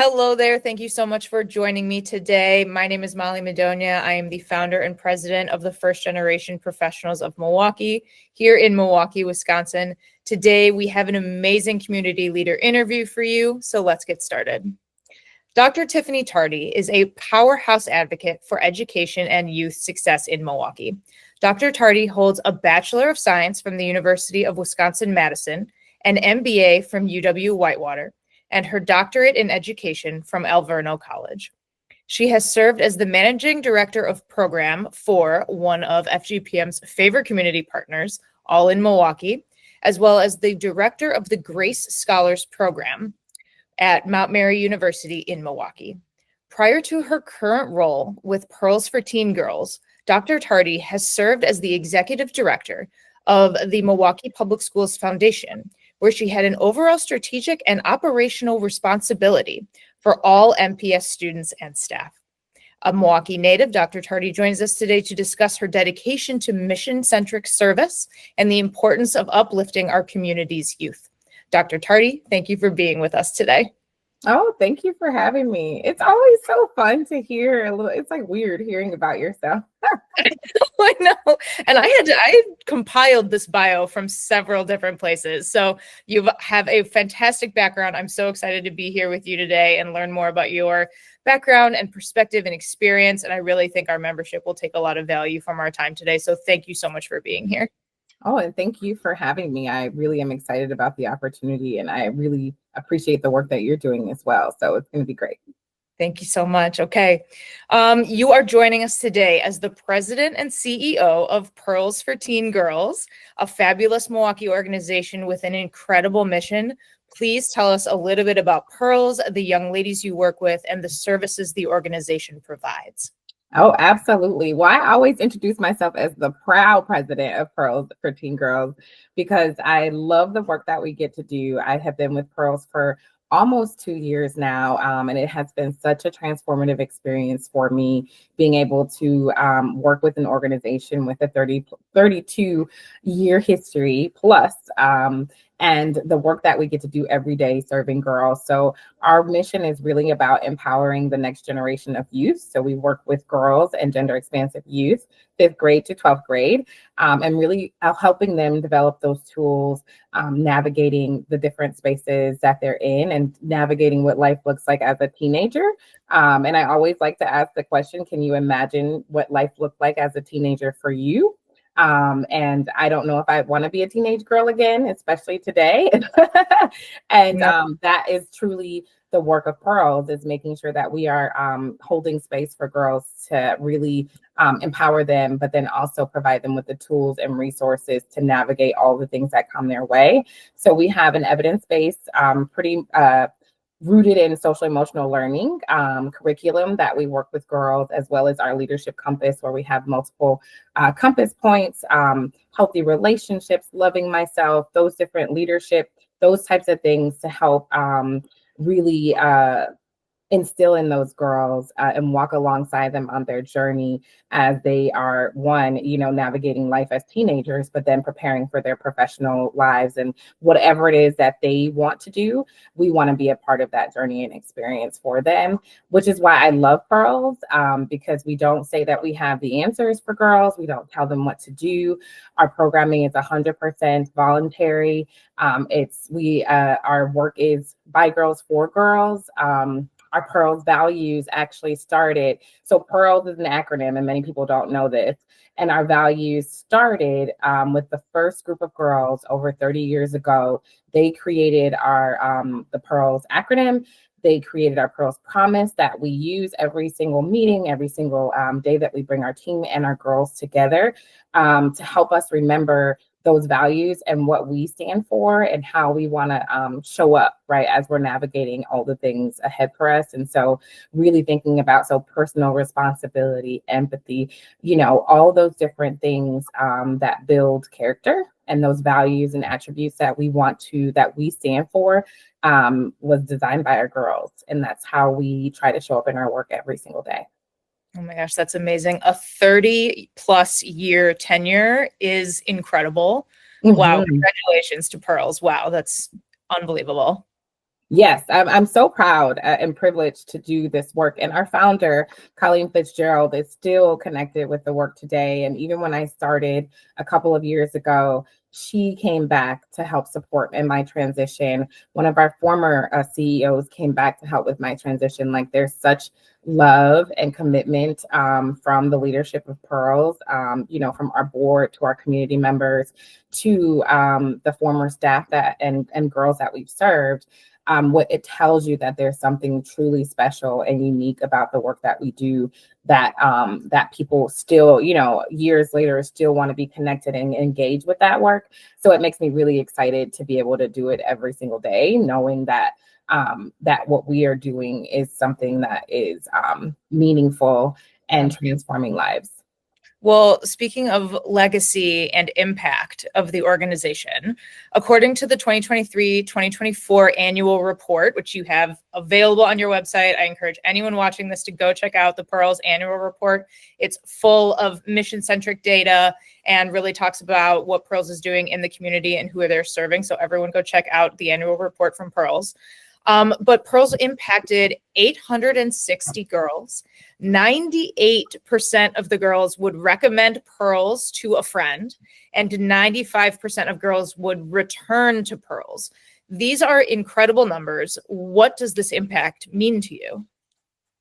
Hello there. Thank you so much for joining me today. My name is Molly Madonia. I am the founder and president of the First Generation Professionals of Milwaukee here in Milwaukee, Wisconsin. Today, we have an amazing community leader interview for you, so let's get started. Dr. Tiffany Tardy is a powerhouse advocate for education and youth success in Milwaukee. Dr. Tardy holds a Bachelor of Science from the University of Wisconsin-Madison, an MBA from UW-Whitewater, and her doctorate in education from Alverno College. She has served as the managing director of program for one of FGPM's favorite community partners, All-In Milwaukee, as well as the director of the Grace Scholars Program at Mount Mary University in Milwaukee. Prior to her current role with Pearls for Teen Girls, Dr. Tardy has served as the executive director of the Milwaukee Public Schools Foundation, where she had an overall strategic and operational responsibility for all MPS students and staff. A Milwaukee native, Dr. Tardy joins us today to discuss her dedication to mission-centric service and the importance of uplifting our community's youth. Dr. Tardy, thank you for being with us today. Oh, thank you for having me. It's always so fun to hear it's like weird hearing about yourself. I know. And I compiled this bio from several different places. So you have a fantastic background. I'm so excited to be here with you today and learn more about your background and perspective and experience. And I really think our membership will take a lot of value from our time today. So thank you so much for being here. Oh, and thank you for having me. I really am excited about the opportunity, and I really appreciate the work that you're doing as well. So it's going to be great. Thank you so much. Okay. You are joining us today as the president and CEO of Pearls for Teen Girls, a fabulous Milwaukee organization with an incredible mission. Please tell us a little bit about Pearls, the young ladies you work with, and the services the organization provides. Oh, absolutely. Well, I always introduce myself as the proud president of Pearls for Teen Girls because I love the work that we get to do. I have been with Pearls for almost 2 years now, and it has been such a transformative experience for me being able to work with an organization with a 32-year history plus, and the work that we get to do every day serving girls. So our mission is really about empowering the next generation of youth. So we work with girls and gender expansive youth, 5th grade to 12th grade, and really helping them develop those tools, navigating the different spaces that they're in and navigating what life looks like as a teenager. And I always like to ask the question, can you imagine what life looked like as a teenager for you? And I don't know if I want to be a teenage girl again, especially today. And that is truly the work of Pearls, is making sure that we are holding space for girls to really empower them, but then also provide them with the tools and resources to navigate all the things that come their way. So we have an evidence-based, pretty rooted in social-emotional learning curriculum that we work with girls, as well as our leadership compass, where we have multiple compass points, healthy relationships, loving myself, those different leadership, those types of things to help really instill in those girls and walk alongside them on their journey as they are, navigating life as teenagers, but then preparing for their professional lives and whatever it is that they want to do. We want to be a part of that journey and experience for them, which is why I love Pearls, because we don't say that we have the answers for girls. We don't tell them what to do. Our programming is 100% voluntary. Our work is by girls for girls. Our Pearls values actually started. So Pearls is an acronym, and many people don't know this. And our values started with the first group of girls over 30 years ago. They created the Pearls acronym. They created our Pearls Promise that we use every single meeting, every single day that we bring our team and our girls together to help us remember those values and what we stand for and how we want to show up, right, as we're navigating all the things ahead for us. And so really thinking about personal responsibility, empathy, all those different things that build character, and those values and attributes that we stand for was designed by our girls. And that's how we try to show up in our work every single day. Oh my gosh, that's amazing. A 30+ year tenure is incredible. Mm-hmm. Wow. Congratulations to Pearls. Wow. That's unbelievable. Yes, I'm so proud and privileged to do this work. And our founder, Colleen Fitzgerald, is still connected with the work today. And even when I started a couple of years ago, she came back to help support in my transition. One of our former CEOs came back to help with my transition. Like, there's such love and commitment from the leadership of Pearls, from our board to our community members to the former staff and girls that we've served. What it tells you that there's something truly special and unique about the work that we do, that that people still, years later, still want to be connected and engage with that work. So it makes me really excited to be able to do it every single day, knowing that that what we are doing is something that is meaningful and transforming lives. Well, speaking of legacy and impact of the organization, according to the 2023-2024 annual report, which you have available on your website, I encourage anyone watching this to go check out the Pearls annual report. It's full of mission-centric data and really talks about what Pearls is doing in the community and who they're serving. So everyone go check out the annual report from Pearls. But Pearls impacted 860 girls. 98% of the girls would recommend Pearls to a friend, and 95% of girls would return to Pearls. These are incredible numbers. What does this impact mean to you?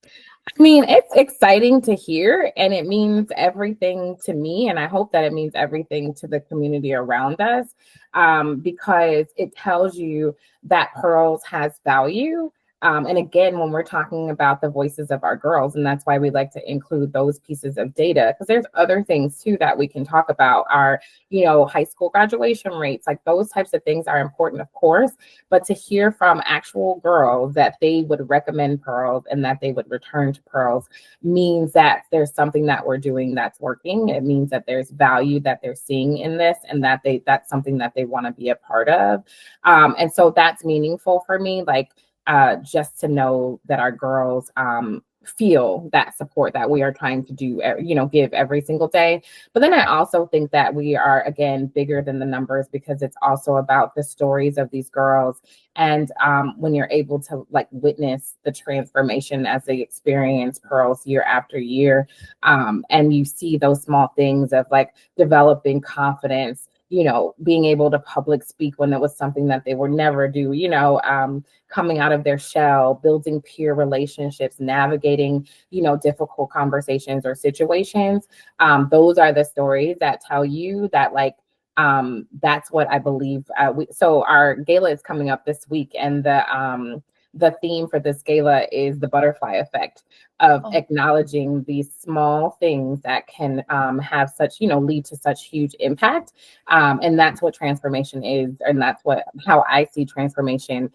I mean, it's exciting to hear, and it means everything to me. And I hope that it means everything to the community around us, because it tells you that Pearls has value. And again, when we're talking about the voices of our girls, and that's why we like to include those pieces of data, because there's other things too that we can talk about. Our, high school graduation rates, like those types of things are important, of course. But to hear from actual girls that they would recommend Pearls and that they would return to Pearls means that there's something that we're doing that's working. It means that there's value that they're seeing in this, and that that's something that they want to be a part of. And so that's meaningful for me. Like, just to know that our girls feel that support that we are trying to do, give every single day. But then I also think that we are, again, bigger than the numbers, because it's also about the stories of these girls. And when you're able to witness the transformation as they experience Pearls year after year, and you see those small things of developing confidence, being able to public speak when it was something that they would never do, coming out of their shell, building peer relationships, navigating, difficult conversations or situations. Those are the stories that tell you that that's what I believe. So our gala is coming up this week, and the theme for this gala is the butterfly effect of acknowledging these small things that can have such, lead to such huge impact. And that's what transformation is. And that's how I see transformation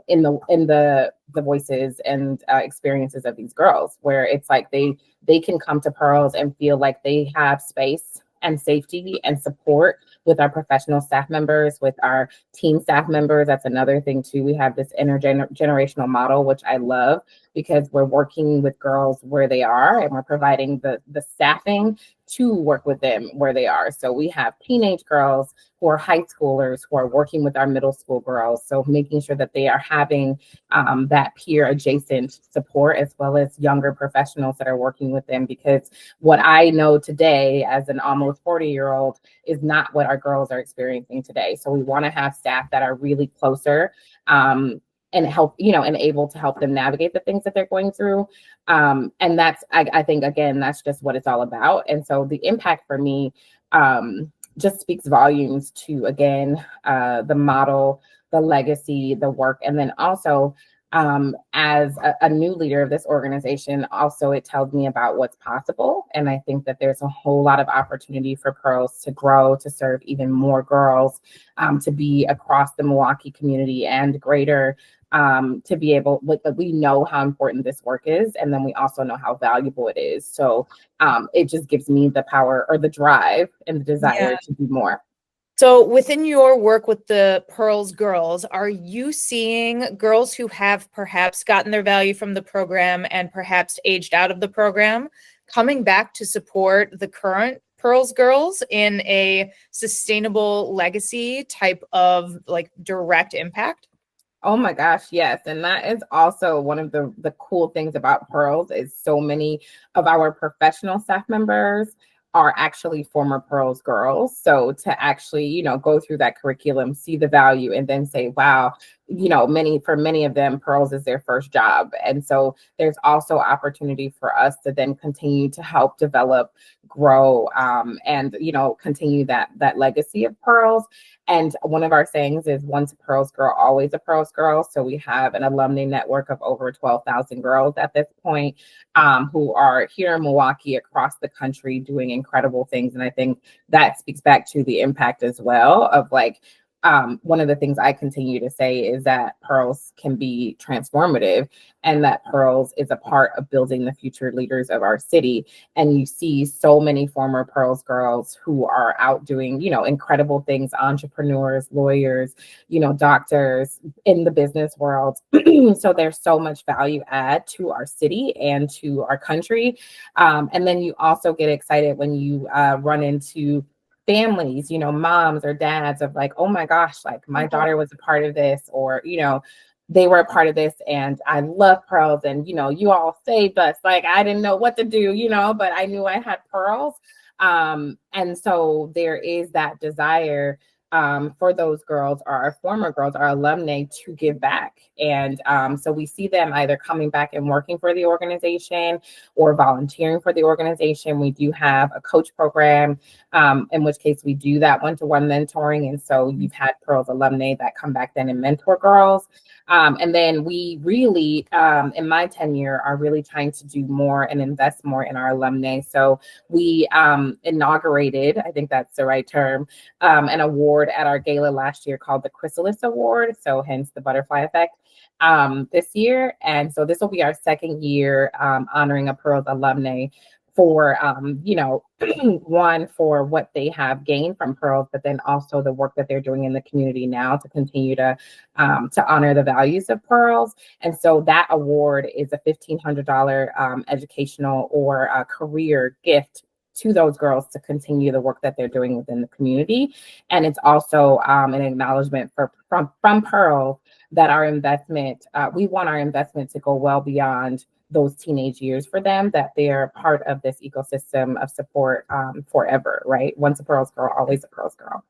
in the voices and experiences of these girls, where it's like they can come to Pearls and feel like they have space and safety and support with our professional staff members, with our team staff members. That's another thing too. We have this intergenerational model, which I love, because we're working with girls where they are, and we're providing the staffing to work with them where they are. So we have teenage girls who are high schoolers who are working with our middle school girls. So making sure that they are having that peer adjacent support, as well as younger professionals that are working with them. Because what I know today as an almost 40-year-old is not what our girls are experiencing today. So we want to have staff that are really closer, and help, and able to help them navigate the things that they're going through. And that's, I think, again, that's just what it's all about. And so the impact for me just speaks volumes to, again, the model, the legacy, the work. And then also, as a new leader of this organization, also it tells me about what's possible. And I think that there's a whole lot of opportunity for Pearls to grow, to serve even more girls, to be across the Milwaukee community and greater, to be able, we know how important this work is, and then we also know how valuable it is. So it just gives me the power, or the drive and the desire to do more. So within your work with the Pearls girls, are you seeing girls who have perhaps gotten their value from the program and perhaps aged out of the program coming back to support the current Pearls girls in a sustainable legacy type of direct impact? Oh my gosh, yes. And that is also one of the cool things about Pearls is so many of our professional staff members are actually former Pearls girls. So to actually, go through that curriculum, see the value, and then say, wow, for many of them, Pearls is their first job. And so there's also opportunity for us to then continue to help develop, grow, and continue that legacy of Pearls. And one of our sayings is once a Pearls girl, always a Pearls girl. So we have an alumni network of over 12,000 girls at this point, who are here in Milwaukee, across the country, doing incredible things. And I think that speaks back to the impact as well of one of the things I continue to say is that Pearls can be transformative, and that Pearls is a part of building the future leaders of our city. And you see so many former Pearls girls who are out doing, incredible things, entrepreneurs, lawyers, doctors in the business world. So there's so much value add to our city and to our country. And then you also get excited when you run into families, moms or dads of like, oh my gosh, like my daughter was a part of this, or, they were a part of this and I love Pearls, and, you all saved us. Like, I didn't know what to do, but I knew I had Pearls. And so there is that desire for those girls, or our former girls, our alumni, to give back. And so we see them either coming back and working for the organization or volunteering for the organization. We do have a coach program, in which case we do that one-to-one mentoring. And so you've had Pearls alumni that come back then and mentor girls. And then we really, in my tenure, are really trying to do more and invest more in our alumni. So we inaugurated, I think that's the right term, an award at our gala last year called the Chrysalis Award. So hence the butterfly effect this year. And so this will be our second year honoring a Pearls alumni for, one, for what they have gained from Pearls, but then also the work that they're doing in the community now to continue to honor the values of Pearls. And so that award is a $1,500 educational or a career gift to those girls to continue the work that they're doing within the community. And it's also an acknowledgement from Pearl that our investment, we want our investment to go well beyond those teenage years for them, that they're part of this ecosystem of support forever, right? Once a Pearls girl, always a Pearls girl.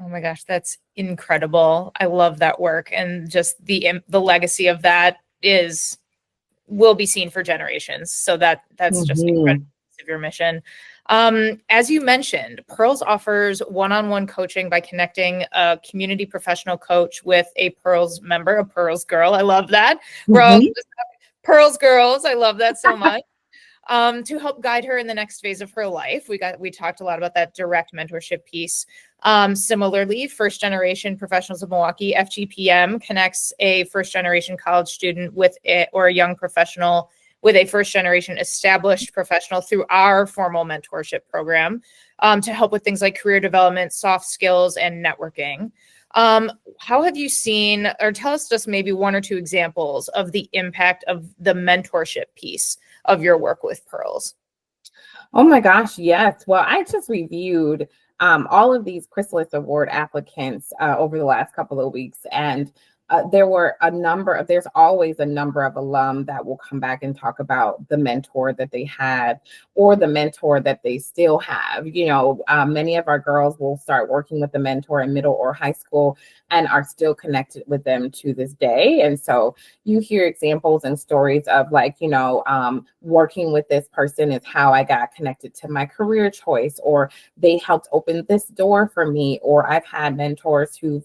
Oh my gosh, that's incredible. I love that work, and just the legacy of that will be seen for generations. So that's just incredible of your mission. As you mentioned, Pearls offers one-on-one coaching by connecting a community professional coach with a Pearls member, a Pearls girl. I love that. We're all Pearls girls. I love that so much. To help guide her in the next phase of her life. We talked a lot about that direct mentorship piece. Similarly, first generation professionals of Milwaukee, FGPM, connects a first generation college student or a young professional with a first generation established professional through our formal mentorship program to help with things like career development, soft skills, and networking. How have you seen, or tell us just maybe one or two examples of the impact of the mentorship piece of your work with Pearls? Oh my gosh, yes. Well, I just reviewed all of these Chrysalis Award applicants over the last couple of weeks, and there's always a number of alum that will come back and talk about the mentor that they had or the mentor that they still have. Many of our girls will start working with the mentor in middle or high school and are still connected with them to this day. And so you hear examples and stories of working with this person is how I got connected to my career choice, or they helped open this door for me, or I've had mentors who've,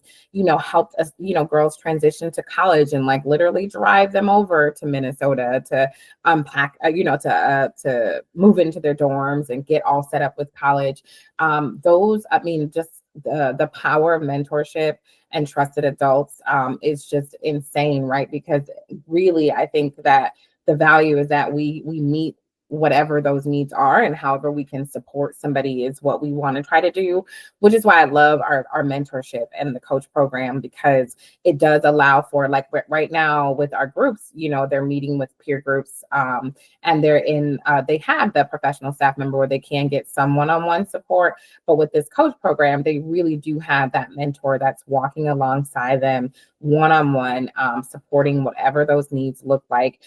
helped us, girls transition to college and literally drive them over to Minnesota to unpack, to move into their dorms and get all set up with college. Just the power of mentorship and trusted adults is just insane, right? Because really, I think that the value is that we meet whatever those needs are, and however we can support somebody is what we want to try to do, which is why I love our mentorship and the coach program, because it does allow for, like, right now with our groups, they're meeting with peer groups, and they have the professional staff member where they can get some one-on-one support. But with this coach program, they really do have that mentor that's walking alongside them one-on-one, supporting whatever those needs look like.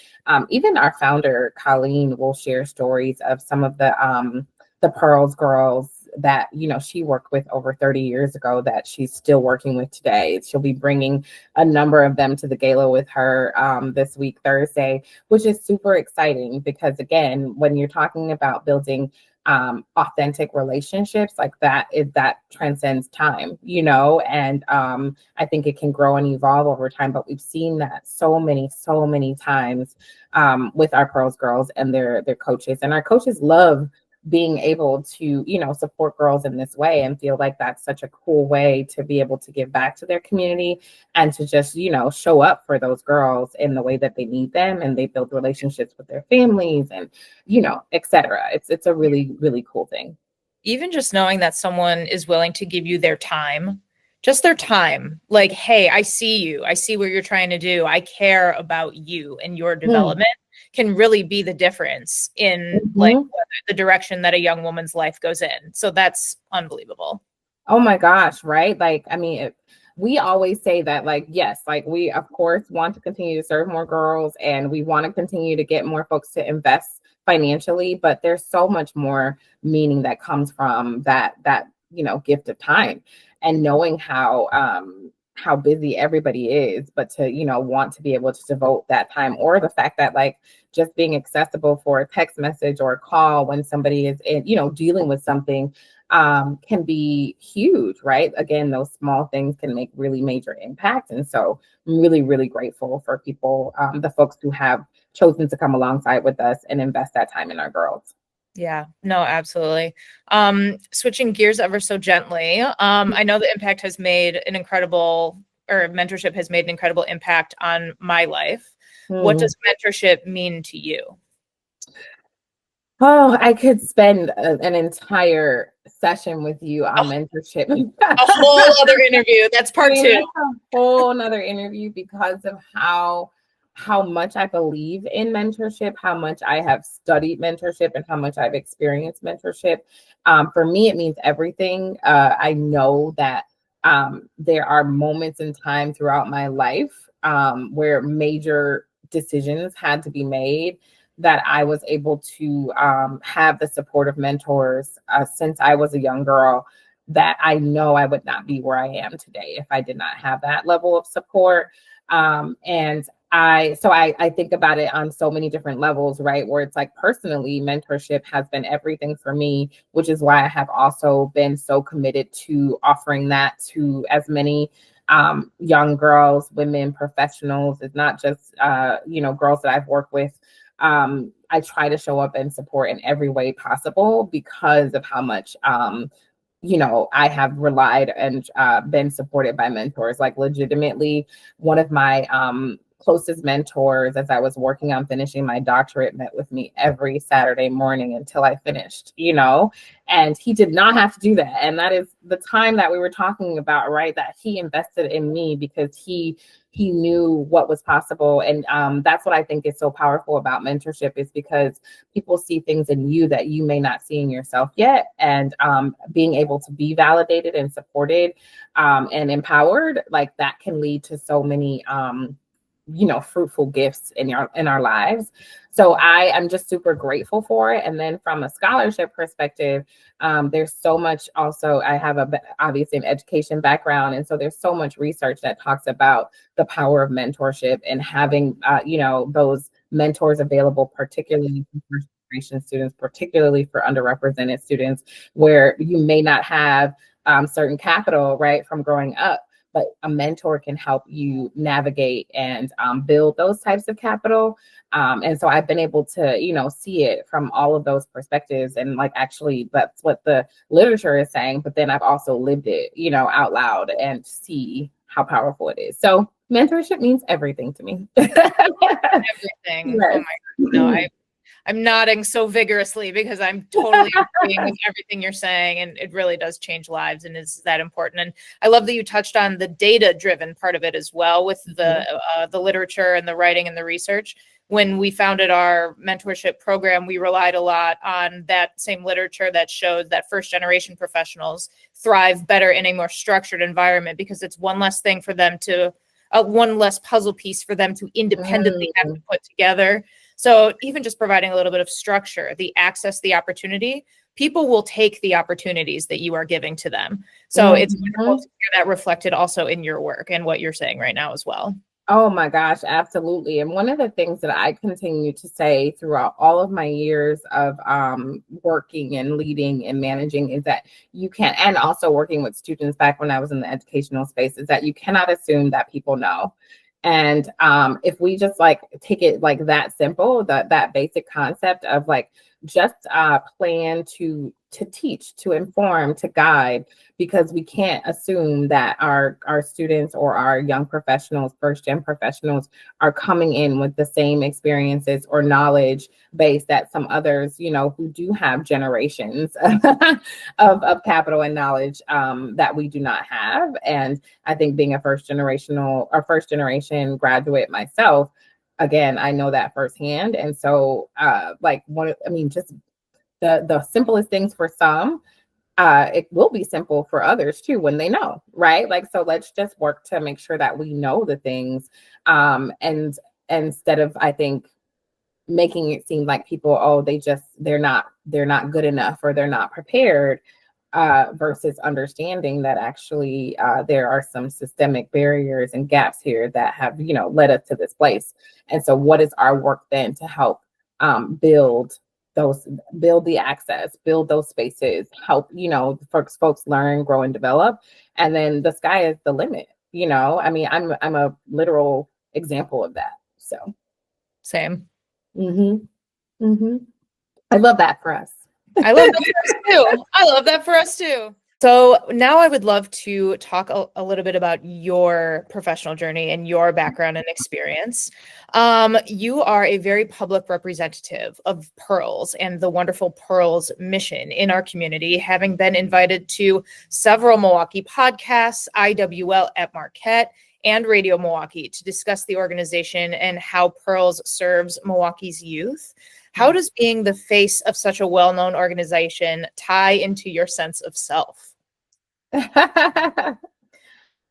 Even our founder, Colleen, will share stories of some of the Pearls girls that, she worked with over 30 years ago that she's still working with today. She'll be bringing a number of them to the gala with her this week, Thursday, which is super exciting because, again, when you're talking about building authentic relationships like that, that transcends time, and I think it can grow and evolve over time. But we've seen that so many times with our Pearls girls and their coaches, and our coaches love being able to, support girls in this way and feel like that's such a cool way to be able to give back to their community and to just, show up for those girls in the way that they need them, and they build relationships with their families and, et cetera. It's a really, really cool thing. Even just knowing that someone is willing to give you their time, just their time, like, hey, I see you. I see what you're trying to do. I care about you and your development can really be the difference in like the direction that a young woman's life goes in. So that's unbelievable. Oh my gosh, right? Like, I mean, we always say that, like, yes, like we, of course, want to continue to serve more girls and we want to continue to get more folks to invest financially, but there's so much more meaning that comes from that gift of time and knowing how busy everybody is, but to, want to be able to devote that time, or the fact that, like, just being accessible for a text message or a call when somebody is dealing with something can be huge, right? Again, those small things can make really major impact. And so I'm really, really grateful for people, the folks who have chosen to come alongside with us and invest that time in our girls. Yeah, no, absolutely. Switching gears ever so gently. I know the impact has made an incredible, or mentorship has made an incredible impact on my life. What does mentorship mean to you? Oh, I could spend an entire session with you on mentorship. A whole other interview. That's part two. That's a whole another interview because of how much I believe in mentorship, how much I have studied mentorship, and how much I've experienced mentorship. For me, it means everything. I know that there are moments in time throughout my life where major decisions had to be made, that I was able to have the support of mentors since I was a young girl, that I know I would not be where I am today if I did not have that level of support. And I think about it on so many different levels, right? Where it's like, personally, mentorship has been everything for me, which is why I have also been so committed to offering that to as many young girls, women, professionals. It's not just, girls that I've worked with. I try to show up and support in every way possible because of how much, I have relied and been supported by mentors. Like, legitimately, one of my closest mentors, as I was working on finishing my doctorate, met with me every Saturday morning until I finished, and he did not have to do that. And that is the time that we were talking about, right? That he invested in me because he knew what was possible. And that's what I think is so powerful about mentorship, is because people see things in you that you may not see in yourself yet. And being able to be validated and supported and empowered, like, that can lead to so many fruitful gifts in our lives. So I am just super grateful for it. And then from a scholarship perspective, there's so much also. I have obviously an education background. And so there's so much research that talks about the power of mentorship and having, those mentors available, particularly for first generation students, particularly for underrepresented students, where you may not have certain capital, right, from growing up. But a mentor can help you navigate and build those types of capital. And so I've been able to, see it from all of those perspectives. And, like, actually, that's what the literature is saying. But then I've also lived it, out loud, and see how powerful it is. So mentorship means everything to me. Everything. Yes. Oh my God. No, I'm nodding so vigorously because I'm totally agreeing with everything you're saying, and it really does change lives and is that important. And I love that you touched on the data-driven part of it as well with the literature and the writing and the research. When we founded our mentorship program, we relied a lot on that same literature that showed that first-generation professionals thrive better in a more structured environment because it's one less thing for them to, one less puzzle piece for them to independently have to put together. So even just providing a little bit of structure, the access, the opportunity, people will take the opportunities that you are giving to them. So it's wonderful to hear that reflected also in your work and what you're saying right now as well. Oh my gosh, absolutely. And one of the things that I continue to say throughout all of my years of working and leading and managing is that you can't, and also working with students back when I was in the educational space, is that you cannot assume that people know. And if we just like take it like that simple, that basic concept of like just plan to teach, to inform, to guide, because we can't assume that our students or our young professionals, first gen professionals, are coming in with the same experiences or knowledge base that some others, you know, who do have generations of capital and knowledge that we do not have. And I think being a first generation graduate myself, again, I know that firsthand. And so just the simplest things for some, it will be simple for others too when they know, right? Like, so let's just work to make sure that we know the things. And instead of, I think, making it seem like people, oh, they're not good enough or they're not prepared, versus understanding that actually there are some systemic barriers and gaps here that have, you know, led us to this place. And so what is our work then to help build the access, build those spaces, help, you know, folks learn, grow, and develop. And then the sky is the limit, you know. I mean, I'm a literal example of that. So same. I love that for us. I love that for us too. I love that for us too. So now I would love to talk a little bit about your professional journey and your background and experience. You are a very public representative of Pearls and the wonderful Pearls mission in our community, having been invited to several Milwaukee podcasts, IWL at Marquette, and Radio Milwaukee to discuss the organization and how Pearls serves Milwaukee's youth. How does being the face of such a well-known organization tie into your sense of self?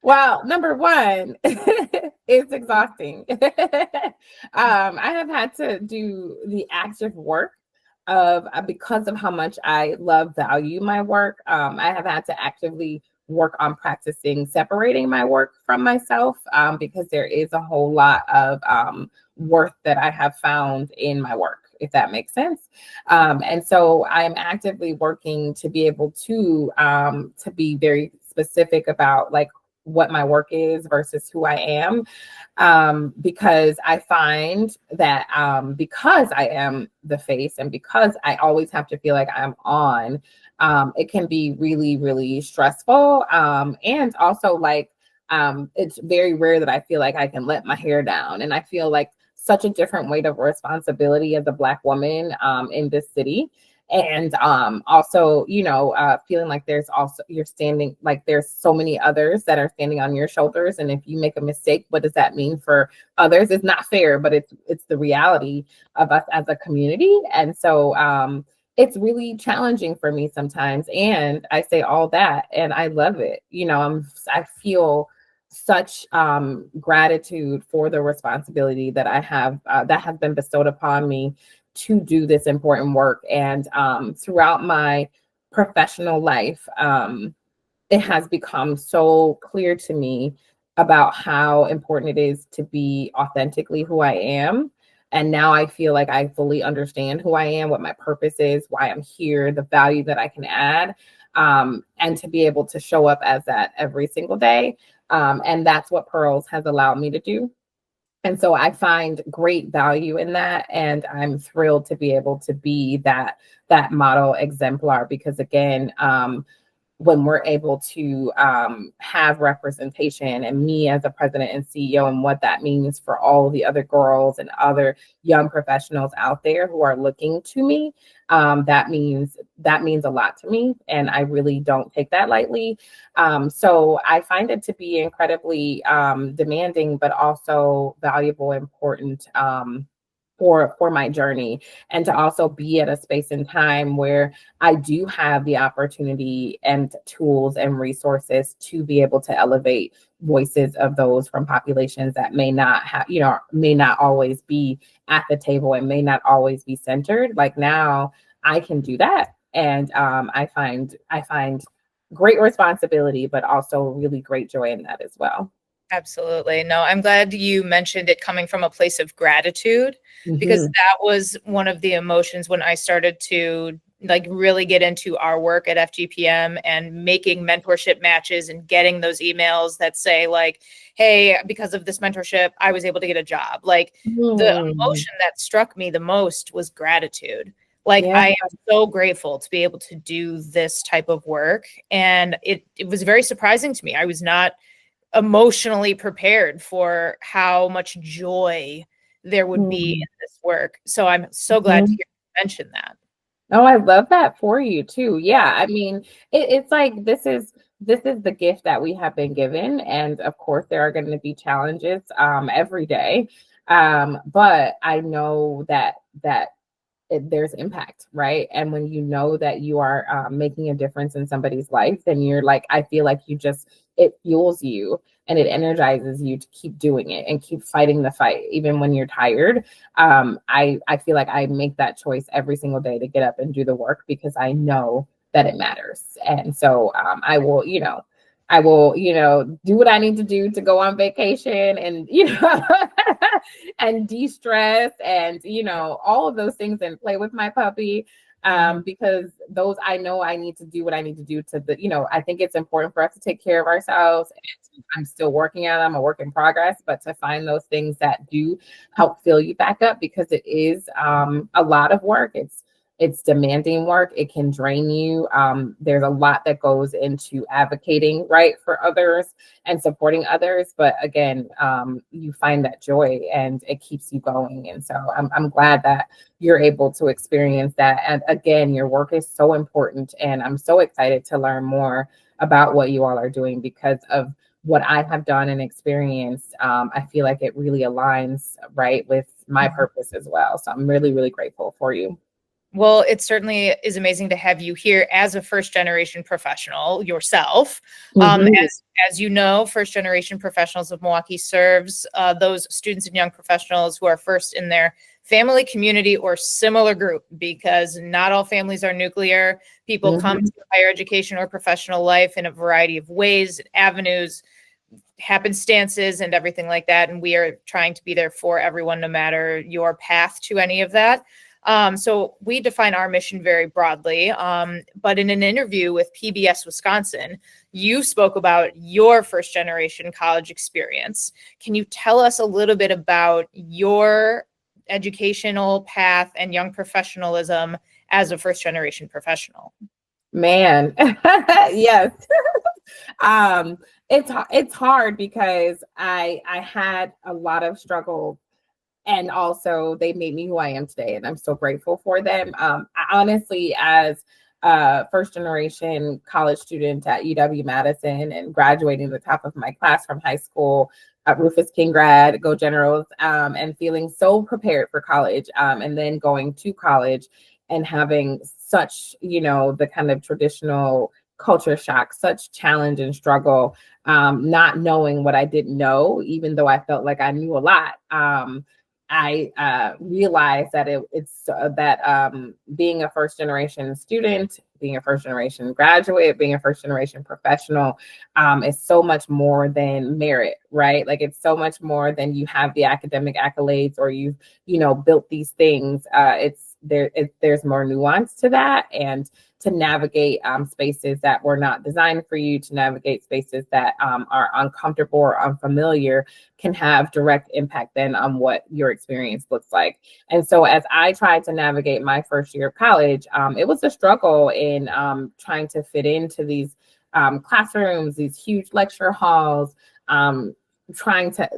Well, number one, it's exhausting. I have had to do the active work of, because of how much I value my work. I have had to actively work on practicing separating my work from myself, because there is a whole lot of worth that I have found in my work, if that makes sense. And so I'm actively working to be able to be very specific about like what my work is versus who I am. Because I find that because I am the face and because I always have to feel like I'm on, it can be really, really stressful. And also like, it's very rare that I feel like I can let my hair down. And I feel like such a different weight of responsibility as a Black woman in this city. And also, you know, feeling like you're standing, like there's so many others that are standing on your shoulders. And if you make a mistake, what does that mean for others? It's not fair, but it's the reality of us as a community. And so it's really challenging for me sometimes. And I say all that, and I love it. You know, I feel such gratitude for the responsibility that I have, that has been bestowed upon me to do this important work. And throughout my professional life, it has become so clear to me about how important it is to be authentically who I am. And now I feel like I fully understand who I am, what my purpose is, why I'm here, the value that I can add, and to be able to show up as that every single day. And that's what Pearls has allowed me to do. And so I find great value in that. And I'm thrilled to be able to be that model exemplar, because again, when we're able to have representation, and me as a president and CEO, and what that means for all the other girls and other young professionals out there who are looking to me, that means a lot to me, and I really don't take that lightly. So I find it to be incredibly demanding, but also valuable, important, for my journey, and to also be at a space and time where I do have the opportunity and tools and resources to be able to elevate voices of those from populations that may not have, may not always be at the table and may not always be centered. Like, now I can do that. And I find great responsibility, but also really great joy in that as well. Absolutely. No, I'm glad you mentioned it coming from a place of gratitude, because that was one of the emotions when I started to like really get into our work at FGPM and making mentorship matches and getting those emails that say like, hey, because of this mentorship, I was able to get a job. Like, the emotion that struck me the most was gratitude. Like, Yeah. I am so grateful to be able to do this type of work. And it was very surprising to me. I was not emotionally prepared for how much joy there would be in this work. So I'm so glad to hear you mention that. Oh, I love that for you too. Yeah, I mean, it's like this is the gift that we have been given, and of course, there are going to be challenges every day. But I know that there's impact, right? And when you know that you are making a difference in somebody's life, then you're like, I feel like it fuels you and it energizes you to keep doing it and keep fighting the fight, even when you're tired. I feel like I make that choice every single day to get up and do the work because I know that it matters. And so I will, do what I need to do to go on vacation and, and de-stress and, all of those things, and play with my puppy. Because those, I know I need to do what I need to do I think it's important for us to take care of ourselves. And I'm still working on it. I'm a work in progress, but to find those things that do help fill you back up, because it is a lot of work. It's demanding work. It can drain you. There's a lot that goes into advocating, right, for others and supporting others. But again, you find that joy and it keeps you going. And so I'm glad that you're able to experience that. And again, your work is so important. And I'm so excited to learn more about what you all are doing, because of what I have done and experienced. I feel like it really aligns, right, with my purpose as well. So I'm really, really grateful for you. Well, it certainly is amazing to have you here as a first generation professional yourself. As you know, First Generation Professionals of Milwaukee serves those students and young professionals who are first in their family, community, or similar group, because not all families are nuclear. People come to higher education or professional life in a variety of ways, avenues, happenstances, and everything like that. And we are trying to be there for everyone, no matter your path to any of that. So we define our mission very broadly, but in an interview with PBS Wisconsin, you spoke about your first generation college experience. Can you tell us a little bit about your educational path and young professionalism as a first generation professional? Man, yes. It's hard because I had a lot of struggles. And also they made me who I am today. And I'm so grateful for them. I honestly, as a first generation college student at UW-Madison and graduating the top of my class from high school, Rufus King grad, go Generals, and feeling so prepared for college, and then going to college and having such, the kind of traditional culture shock, such challenge and struggle, not knowing what I didn't know, even though I felt like I knew a lot. I realized that being a first generation student, being a first generation graduate, being a first generation professional is so much more than merit, right? Like, it's so much more than you have the academic accolades or you've, built these things. There's more nuance to that, and to navigate spaces that were not designed for you, to navigate spaces that are uncomfortable or unfamiliar, can have direct impact then on what your experience looks like. And so as I tried to navigate my first year of college, it was a struggle in in trying to fit into these classrooms, these huge lecture halls, trying to,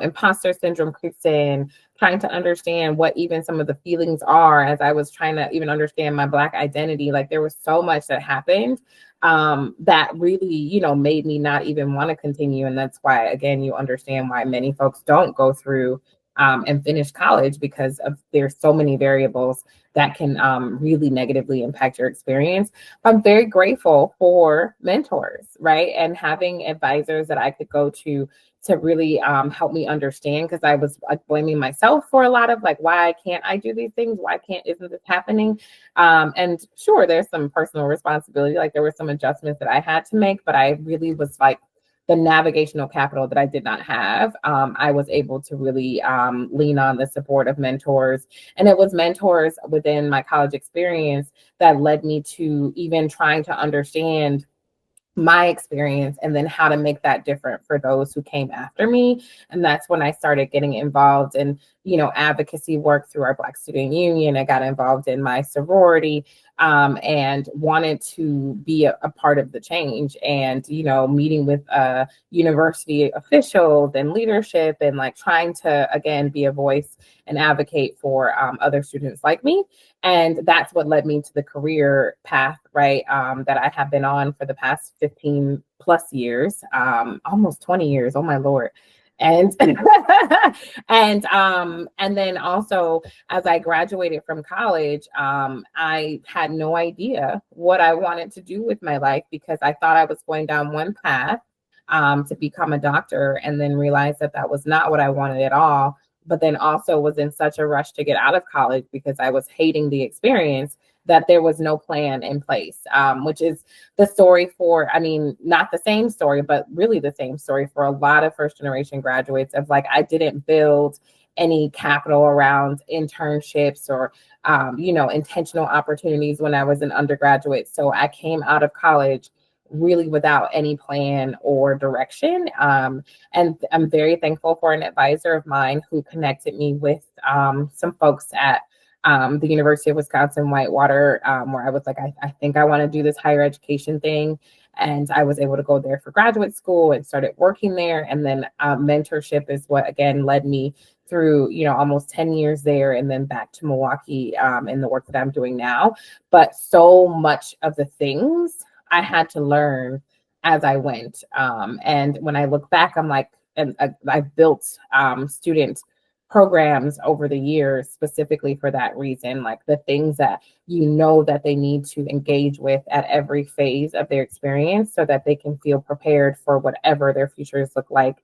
imposter syndrome creeps in, trying to understand what even some of the feelings are as I was trying to even understand my Black identity. Like there was so much that happened that really, made me not even want to continue. And that's why, again, you understand why many folks don't go through and finish college, because there's so many variables that can really negatively impact your experience. I'm very grateful for mentors, right? And having advisors that I could go to really help me understand, because I was blaming myself for a lot of like, why can't I do these things? Isn't this happening? And sure, there's some personal responsibility. Like there were some adjustments that I had to make, but I really was like, the navigational capital that I did not have, I was able to really lean on the support of mentors. And it was mentors within my college experience that led me to even trying to understand my experience and then how to make that different for those who came after me. And that's when I started getting involved in, advocacy work through our Black Student Union. I got involved in my sorority and wanted to be a part of the change, and, meeting with university officials and leadership, and like trying to, again, be a voice and advocate for other students like me. And that's what led me to the career path, right, that I have been on for the past 15 plus years, almost 20 years. Oh my Lord. And and then also, as I graduated from college, I had no idea what I wanted to do with my life, because I thought I was going down one path to become a doctor, and then realized that that was not what I wanted at all. But then also was in such a rush to get out of college because I was hating the experience, that there was no plan in place, which is the story for, not the same story, but really the same story for a lot of first generation graduates of like, I didn't build any capital around internships or, intentional opportunities when I was an undergraduate. So I came out of college really without any plan or direction. And I'm very thankful for an advisor of mine who connected me with some folks at the University of Wisconsin-Whitewater, where I was like, I think I want to do this higher education thing. And I was able to go there for graduate school and started working there. And then mentorship is what, again, led me through, almost 10 years there, and then back to Milwaukee in the work that I'm doing now. But so much of the things I had to learn as I went. And when I look back, I'm like, and I've built student programs over the years specifically for that reason, like the things that that they need to engage with at every phase of their experience, so that they can feel prepared for whatever their futures look like,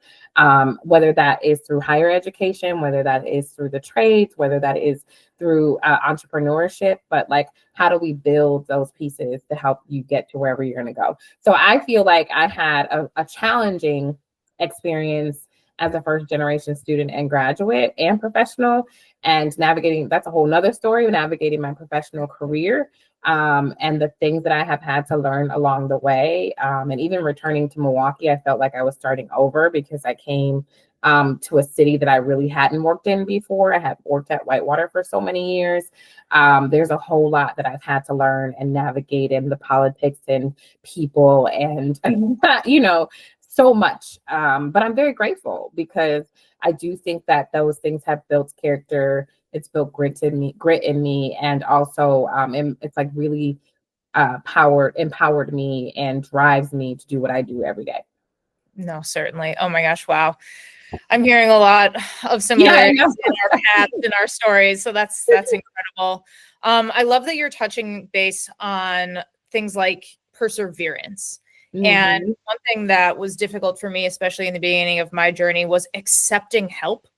whether that is through higher education, whether that is through the trades, whether that is through entrepreneurship. But like, how do we build those pieces to help you get to wherever you're going to go? So I feel like I had a challenging experience as a first generation student and graduate and professional, and navigating, that's a whole nother story, navigating my professional career and the things that I have had to learn along the way. And even returning to Milwaukee, I felt like I was starting over, because I came to a city that I really hadn't worked in before. I had worked at Whitewater for so many years. There's a whole lot that I've had to learn and navigate in the politics and people and, so much. But I'm very grateful, because I do think that those things have built character. It's built grit in me. And also it's like really empowered me and drives me to do what I do every day. No, certainly. Oh my gosh. Wow. I'm hearing a lot of similarities in our paths and our stories. So that's incredible. I love that you're touching base on things like perseverance. Mm-hmm. And one thing that was difficult for me, especially in the beginning of my journey, was accepting help,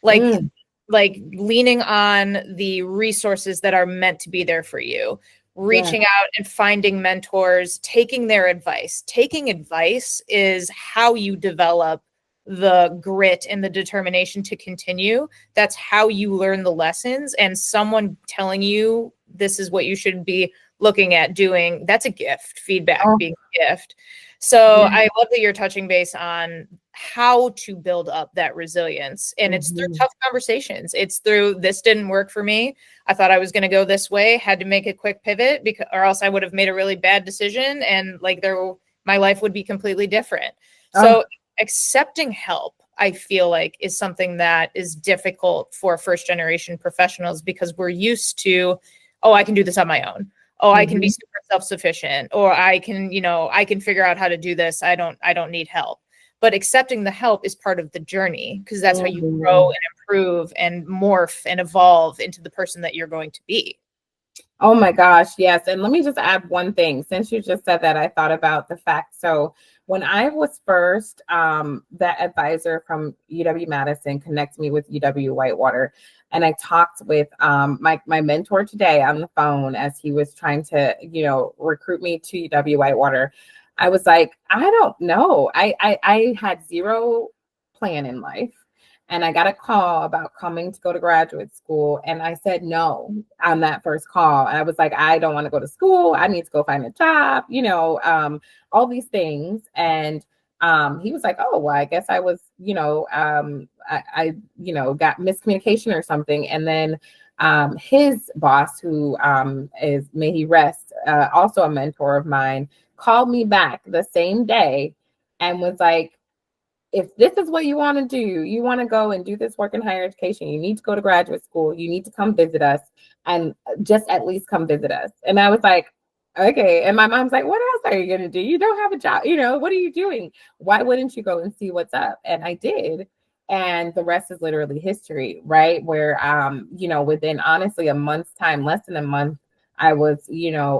like leaning on the resources that are meant to be there for you, reaching out and finding mentors, taking their advice. Taking advice is how you develop the grit and the determination to continue. That's how you learn the lessons. And someone telling you this is what you should be looking at doing, that's a gift. Feedback being a gift. So I love that you're touching base on how to build up that resilience. And it's through tough conversations. It's through, this didn't work for me. I thought I was going to go this way, had to make a quick pivot, because, or else I would have made a really bad decision. And like my life would be completely different. So accepting help, I feel like, is something that is difficult for first generation professionals, because we're used to, oh, I can do this on my own. Oh, I can be super self-sufficient, or I can, I can figure out how to do this. I don't need help. But accepting the help is part of the journey, because that's how you grow and improve and morph and evolve into the person that you're going to be. Oh my gosh, yes. And let me just add one thing. Since you just said that, I thought about the fact. So when I was first, that advisor from UW-Madison connected me with UW-Whitewater. And I talked with my mentor today on the phone as he was trying to, recruit me to UW-Whitewater. I was like, I don't know. I had zero plan in life. And I got a call about coming to go to graduate school. And I said no on that first call. And I was like, I don't want to go to school. I need to go find a job, all these things. And he was like, oh, well, I guess I was, I got miscommunication or something. And then his boss, who is, may he rest, also a mentor of mine, called me back the same day and was like, if this is what you want to do, you want to go and do this work in higher education, you need to go to graduate school, you need to come visit us, and just at least come visit us. And I was like, okay. And my mom's like, what else are you going to do? You don't have a job. What are you doing? Why wouldn't you go and see what's up? And I did. And the rest is literally history, right? Where, within honestly a month's time, less than a month, I was,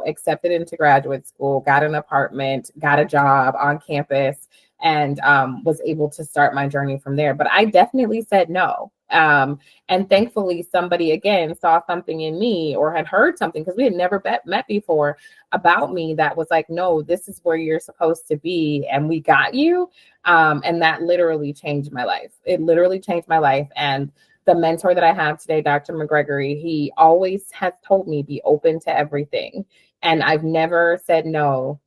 accepted into graduate school, got an apartment, got a job on campus, and was able to start my journey from there. But I definitely said no. And thankfully, somebody again saw something in me, or had heard something, because we had never met before, about me, that was like, no, this is where you're supposed to be, and we got you. And that literally changed my life. It literally changed my life. And the mentor that I have today, Dr. McGregory, he always has told me, be open to everything. And I've never said no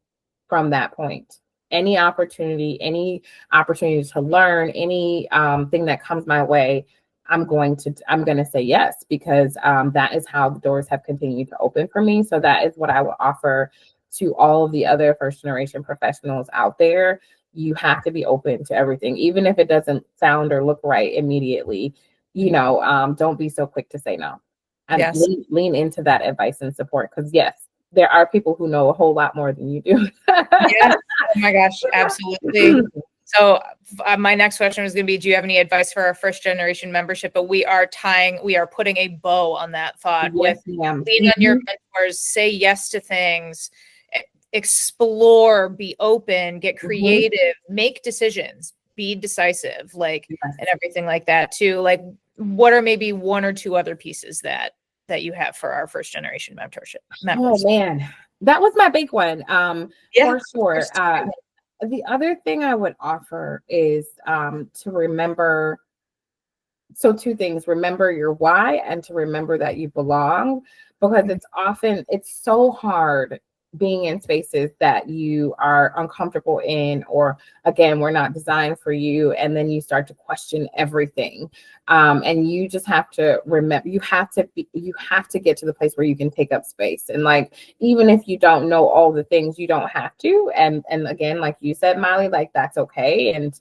from that point. Any opportunity to learn, any thing that comes my way, I'm going to say yes, because that is how the doors have continued to open for me. So that is what I will offer to all of the other first generation professionals out there. You have to be open to everything, even if it doesn't sound or look right immediately. Don't be so quick to say no, and Yes. lean into that advice and support, because yes, there are people who know a whole lot more than you do. Yes. Oh my gosh, absolutely. So my next question was going to be, do you have any advice for our first generation membership? But we are putting a bow on that thought. Yes, with ma'am. lean on your mentors, say yes to things, explore, be open, get creative, make decisions, be decisive, and everything like that too. Like, what are maybe one or two other pieces that you have for our first generation mentorship members? Oh man, that was my big one. For sure. The other thing I would offer is to remember. So two things: remember your why, and to remember that you belong, because it's so hard being in spaces that you are uncomfortable in, or again, we're not designed for you. And then you start to question everything. And you just have to remember, you have to get to the place where you can take up space. And like, even if you don't know all the things, you don't have to. And again, like you said, Molly, like, that's okay. And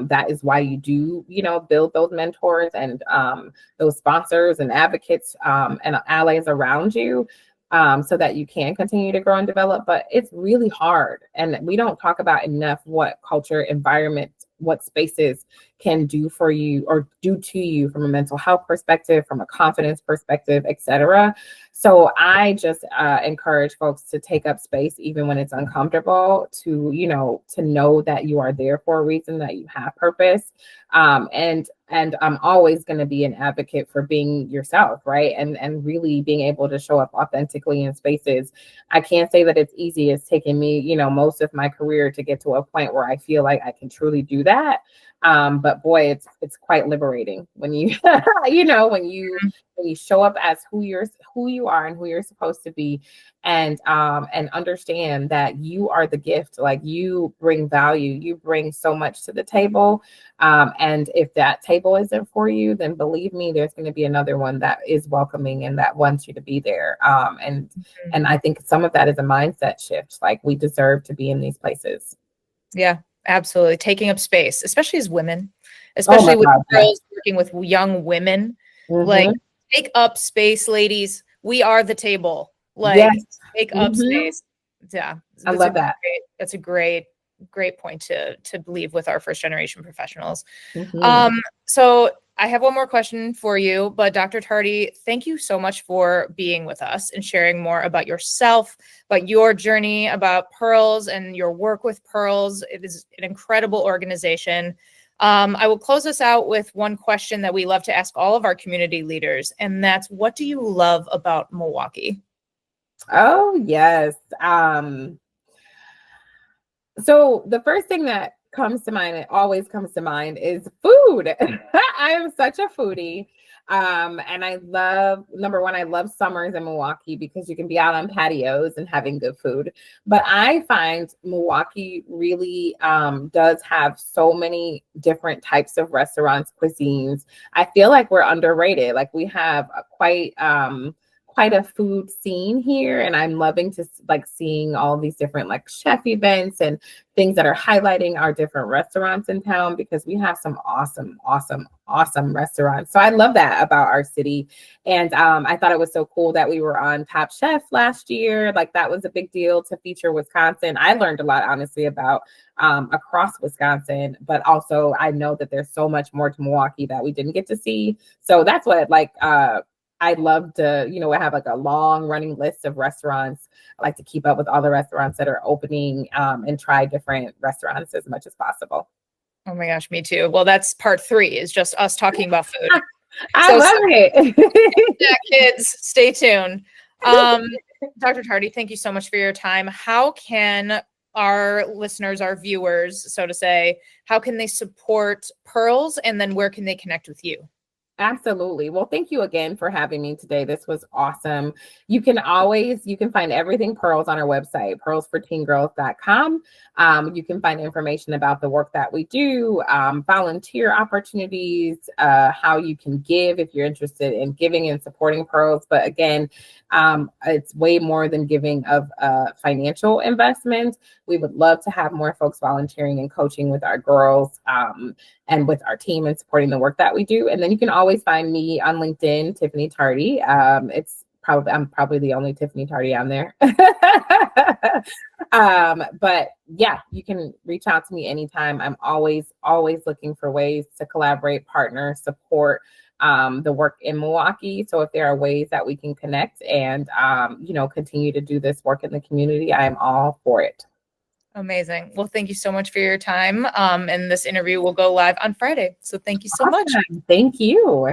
that is why you do, build those mentors and those sponsors and advocates and allies around you, so that you can continue to grow and develop. But it's really hard. And we don't talk about enough what culture, environment, what spaces can do for you or do to you from a mental health perspective, from a confidence perspective, etc. So I just encourage folks to take up space, even when it's uncomfortable, to know that you are there for a reason, that you have purpose. And I'm always going to be an advocate for being yourself, right? And really being able to show up authentically in spaces. I can't say that it's easy. It's taken me, most of my career to get to a point where I feel like I can truly do that. But boy, it's quite liberating when you when you show up as who you are and who you're supposed to be, and understand that you are the gift. Like, you bring value, you bring so much to the table. And if that table isn't for you, then believe me, there's going to be another one that is welcoming and that wants you to be there. And I think some of that is a mindset shift. Like, we deserve to be in these places. Yeah, absolutely. Taking up space, especially as women, Oh especially my with God, girls working with young women. Like, Mhm. take up space, ladies. We are the table. Like, Yes. take up Mhm. space. Yeah, I love that. That's a great point to leave with our first generation professionals. Mhm. So I have one more question for you, but Dr. Tardy, thank you so much for being with us and sharing more about yourself, about your journey, about Pearls and your work with Pearls. It is an incredible organization. I will close us out with one question that we love to ask all of our community leaders, and that's, what do you love about Milwaukee? Oh, yes. So the first thing that comes to mind, it always comes to mind, is food. I am such a foodie. And I love, number one, I love summers in Milwaukee because you can be out on patios and having good food. But I find Milwaukee really does have so many different types of restaurants, cuisines. I feel like we're underrated. Like, we have quite a food scene here, and I'm loving to like seeing all these different like chef events and things that are highlighting our different restaurants in town, because we have some awesome restaurants. So I love that about our city. And I thought it was so cool that we were on Top Chef last year. Like, that was a big deal to feature Wisconsin. I learned a lot, honestly, about across Wisconsin, but also I know that there's so much more to Milwaukee that we didn't get to see. So that's what, like, I love to, I have like a long running list of restaurants. I like to keep up with all the restaurants that are opening, and try different restaurants as much as possible. Oh my gosh, me too. Well, that's part 3, is just us talking about food. I So, love it. yeah, kids, stay tuned. Dr. Tardy, thank you so much for your time. How can our listeners, our viewers, so to say, how can they support Pearls, and then where can they connect with you? Absolutely. Well, thank you again for having me today. This was awesome. You can find everything Pearls on our website, pearlsforteengirls.com. You can find information about the work that we do, volunteer opportunities, how you can give if you're interested in giving and supporting Pearls. But again, it's way more than giving of financial investment. We would love to have more folks volunteering and coaching with our girls, and with our team, and supporting the work that we do. And then you can always find me on LinkedIn, Tiffany Tardy. I'm probably the only Tiffany Tardy on there. But yeah, you can reach out to me anytime. I'm always looking for ways to collaborate, partner, support the work in Milwaukee. So if there are ways that we can connect and continue to do this work in the community, I am all for it. Amazing. Well, thank you so much for your time. And this interview will go live on Friday. So thank you so much. Awesome. Thank you.